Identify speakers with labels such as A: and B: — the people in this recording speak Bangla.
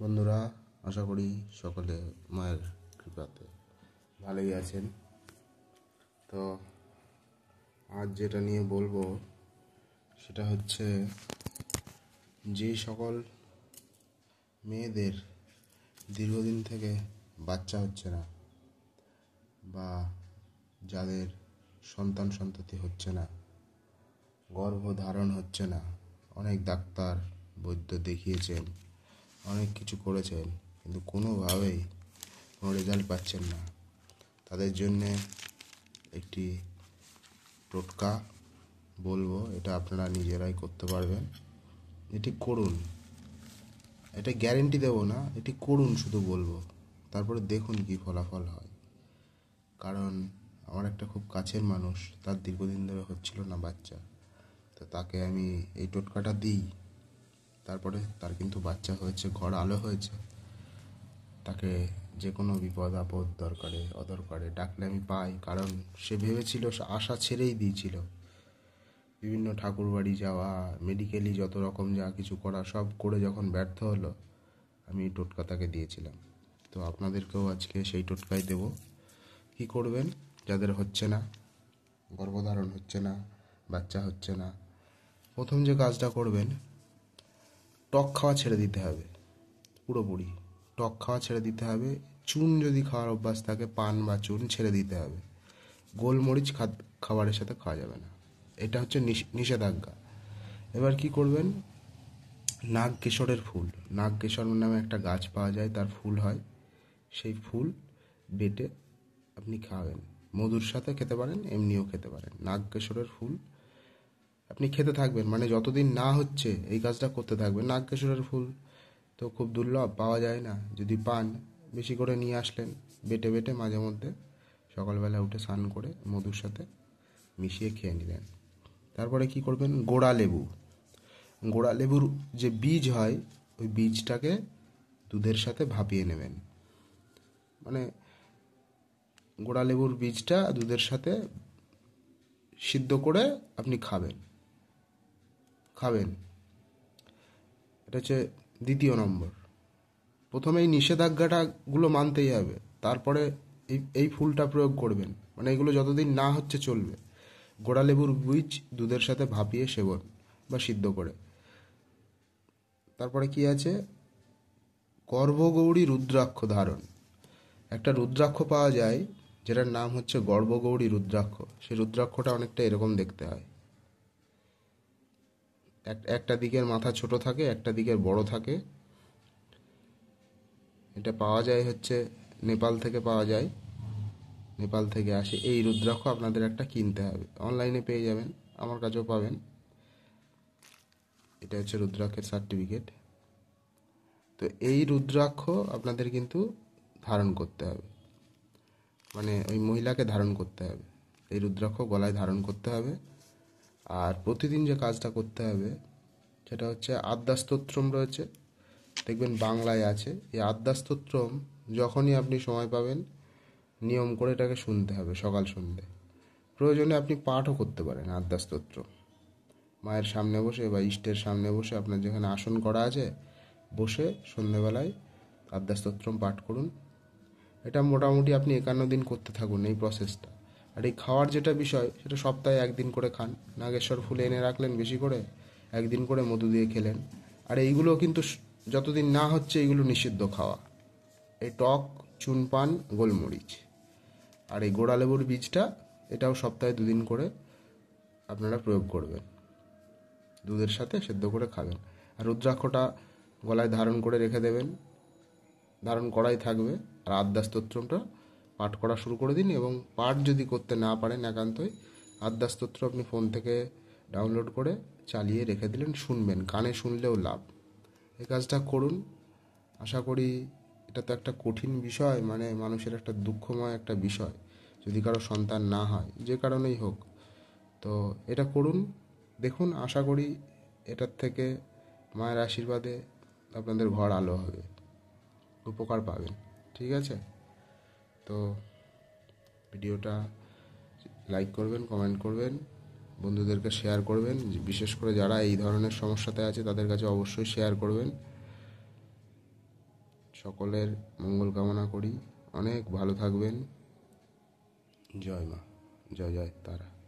A: বন্ধুরা, আশা করি সকলে মায়ের কৃপাতে ভালোই আছেন। তো আজ যেটা নিয়ে বলবো সেটা হচ্ছে যে সকল মেয়েদের দীর্ঘদিন থেকে বাচ্চা হচ্ছে না বা যাদের সন্ততি হচ্ছে না, গর্ভধারণ হচ্ছে না, অনেক ডাক্তার বৈদ্য দেখিয়েছেন, অনেক কিছু করেছেন, কিন্তু কোনোভাবেই কোনো রেজাল্ট পাচ্ছেন না। তাদের জন্যে একটি টোটকা বলবো, এটা আপনারা নিজেরাই করতে পারবেন। এটি করুন, এটা গ্যারেন্টি দেবো না, এটি করুন শুধু বলবো, তারপরে দেখুন কি ফলাফল হয়। কারণ আমার একটা খুব কাছের মানুষ, তার দীর্ঘদিন ধরে হচ্ছিল না বাচ্চা, তো তাকে আমি এই টোটকাটা দিই, তারপরে তার কিন্তু বাচ্চা হয়েছে, ঘর আলো হয়েছে। তাকে যে কোনো বিপদ আপদ দরকারে অদরকারে ডাকলে আমি পাই, কারণ সে ভেবেছিল, আশা ছেড়েই দিয়েছিল। বিভিন্ন ঠাকুর বাড়ি যাওয়া, মেডিকেলি যত রকম যা কিছু করা সব করে যখন ব্যর্থ হলো, আমি এই টোটকা তাকে দিয়েছিলাম। তো আপনাদেরকেও আজকে সেই টোটকাই দেব। কি করবেন? যাদের হচ্ছে না, গর্ভধারণ হচ্ছে না, বাচ্চা হচ্ছে না, প্রথম যে কাজটা করবেন, টক খাওয়া ছেড়ে দিতে হবে। পুরোপুরি টক খাওয়া ছেড়ে দিতে হবে। চুন যদি খাওয়ার অভ্যাস থাকে, পান বা চুন ছেড়ে দিতে হবে। গোলমরিচ খাবারের সাথে খাওয়া যাবে না, এটা হচ্ছে নিষেধাজ্ঞা। এবার কি করবেন? নাগকেশরের ফুল, নাগকেশর নামে একটা গাছ পাওয়া যায়, তার ফুল হয়, সেই ফুল বেটে আপনি খাবেন। মধুর সাথে খেতে পারেন, এমনিও খেতে পারেন। নাগকেশরের ফুল আপনি খেতে থাকবেন, মানে যতদিন না হচ্ছে এই কাজটা করতে থাকবেন। নাগকেশরের ফুল তো খুব দুর্লভ, পাওয়া যায় না। যদি পান, বেশি করে নিয়ে আসলেন, বেটে বেটে মাঝে মধ্যে সকালবেলা উঠে স্নান করে মধুর সাথে মিশিয়ে খেয়ে নিলেন। তারপরে কি করবেন? গোড়া লেবুর যে বীজ হয়, ওই বীজটাকে দুধের সাথে ভাপিয়ে নেবেন। মানে গোড়া লেবুর বীজটা দুধের সাথে সিদ্ধ করে আপনি খাবেন। এটা হচ্ছে দ্বিতীয় নম্বর। প্রথমে এই নিষেধাজ্ঞাগুলো মানতেই হবে, তারপরে এই ফুলটা প্রয়োগ করবেন। মানে এগুলো যতদিন না হচ্ছে চলবে। গোড়া লেবুর বীজ দুধের সাথে ভাপিয়ে সেবন বা সিদ্ধ করে। তারপরে কি আছে? গর্ভগৌরী রুদ্রাক্ষ ধারণ। একটা রুদ্রাক্ষ পাওয়া যায়, যেটার নাম হচ্ছে গর্ভগৌরী রুদ্রাক্ষ। সেই রুদ্রাক্ষটা অনেকটা এরকম দেখতে হয়। একটা দিকের মাথা ছোট থাকে, একটা দিকের বড় থাকে। এটা পাওয়া যায় হচ্ছে নেপাল থেকে পাওয়া যায়, নেপাল থেকে আসে। এই রুদ্রাক্ষ আপনাদের একটা কিনতে হবে, অনলাইনে পেয়ে যাবেন, আমার কাছেও পাবেন। এটা হচ্ছে রুদ্রাক্ষের সার্টিফিকেট। তো এই রুদ্রাক্ষ আপনাদের কিন্তু ধারণ করতে হবে, মানে ওই মহিলাকে ধারণ করতে হবে। এই রুদ্রাক্ষ গলায় ধারণ করতে হবে। আর প্রতিদিন যে কাজটা করতে হবে সেটা হচ্ছে আদ্যাস্তোত্রম রয়েছে, দেখবেন বাংলায় আছে। এই আদ্যাস্তোত্রম যখনই আপনি সময় পাবেন নিয়ম করে এটাকে শুনতে হবে, সকাল সন্ধ্যে। প্রয়োজনে আপনি পাঠও করতে পারেন আদ্যাস্তোত্র, মায়ের সামনে বসে বা ইষ্টের সামনে বসে, আপনার যেখানে আসন করা আছে বসে সন্ধ্যেবেলায় আদ্যাস্তোত্রম পাঠ করুন। এটা মোটামুটি আপনি 51 দিন করতে থাকুন এই প্রসেসটা। আর এই খাওয়ার যেটা বিষয়, সেটা সপ্তাহে একদিন করে খান। নাগেশ্বর ফুল এনে রাখলেন বেশি করে, একদিন করে মধু দিয়ে খেলেন। আর এইগুলো কিন্তু যতদিন না হচ্ছে এইগুলো নিষিদ্ধ খাওয়া। এই টক, চুনপান, গোলমরিচ আর এই গোড়া লেবুর বীজটা, এটাও সপ্তাহে 2 দিন করে আপনারা প্রয়োগ করবেন, দুধের সাথে সেদ্ধ করে খাবেন। আর রুদ্রাক্ষটা গলায় ধারণ করে রেখে দেবেন, ধারণ করাই থাকবে। আর আদ্যাস্তোত্রমটা পাঠ করা শুরু করে দিন। এবং পাঠ যদি করতে না পারেন একান্তই, আদ্যাস্তোত্র আপনি ফোন থেকে ডাউনলোড করে চালিয়ে রেখে দিলেন, শুনবেন, কানে শুনলেও লাভ। এই কাজটা করুন। আশা করি, এটা তো একটা কঠিন বিষয়, মানে মানুষের একটা দুঃখময় একটা বিষয় যদি কারো সন্তান না হয়, যে কারণেই হোক। তো এটা করুন, দেখুন, আশা করি এটার থেকে মায়ের আশীর্বাদে আপনাদের ঘর আলো হবে, উপকার পাবেন। ঠিক আছে? তো ভিডিওটা লাইক করবেন, কমেন্ট করবেন, বন্ধুদেরকে শেয়ার করবেন। বিশেষ করে যারা এই ধরনের সমস্যাতে আছে তাদের কাছে অবশ্যই শেয়ার করবেন। সকলের মঙ্গল কামনা করি। অনেক ভালো থাকবেন। জয় মা, জয় জয় তারা।